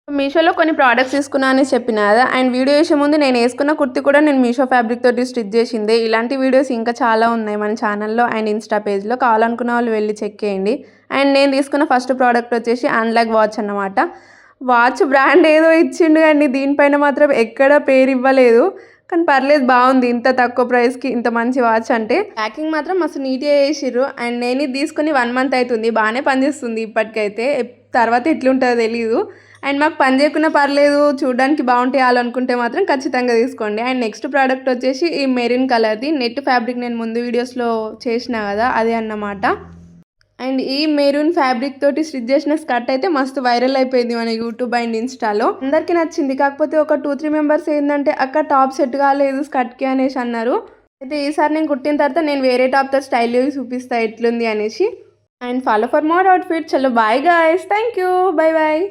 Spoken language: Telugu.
మీషోలో కొన్ని ప్రోడక్ట్స్ తీసుకున్నా అని చెప్పిన కదా. అండ్ వీడియో చేసే ముందు నేను వేసుకున్న కుర్తి కూడా నేను మీషో ఫ్యాబ్రిక్ తోటి స్టిచ్ చేసిందే. ఇలాంటి వీడియోస్ ఇంకా చాలా ఉన్నాయి మన ఛానల్లో అండ్ ఇన్స్టా పేజ్లో. కావాలనుకున్న వాళ్ళు వెళ్ళి చెక్ చేయండి. అండ్ నేను తీసుకున్న ఫస్ట్ ప్రోడక్ట్ వచ్చేసి అన్లాగ్ వాచ్ అన్నమాట. వాచ్ బ్రాండ్ ఏదో ఇచ్చిండు కానీ దీనిపైన మాత్రం ఎక్కడ పేరు ఇవ్వలేదు. కానీ పర్లేదు, బాగుంది. ఇంత తక్కువ ప్రైస్కి ఇంత మంచి వాచ్ అంటే. ప్యాకింగ్ మాత్రం మస్తు నీట్గా చేసిర్రు. అండ్ నేను ఇది తీసుకుని 1 మంత్ అవుతుంది. బాగానే పనిచేస్తుంది ఇప్పటికైతే. తర్వాత ఎట్లుంటుందో తెలీదు. అండ్ మాకు పని చేయకుండా పర్లేదు, చూడడానికి బాగుంటాయాలనుకుంటే మాత్రం ఖచ్చితంగా తీసుకోండి. అండ్ నెక్స్ట్ ప్రోడక్ట్ వచ్చేసి ఈ మెరూన్ కలర్ది నెట్ ఫ్యాబ్రిక్. నేను ముందు వీడియోస్లో చేసిన కదా అదే అన్నమాట. అండ్ ఈ మెరూన్ ఫ్యాబ్రిక్ తోటి స్టిచ్ చేసిన స్కర్ట్ అయితే మస్తు వైరల్ అయిపోయింది మన యూట్యూబ్ అండ్ ఇన్స్టాలో. అందరికీ నచ్చింది. కాకపోతే ఒక 2-3 మెంబర్స్ ఏంటంటే అక్క టాప్ సెట్ కాలేదు స్కర్ట్కి అనేసి అన్నారు. అయితే ఈసారి నేను కుట్టిన తర్వాత నేను వేరే టాప్తో స్టైల్ చూపిస్తా ఎట్లుంది అనేసి. And follow for more outfit. చలో bye guys, thank you, bye bye.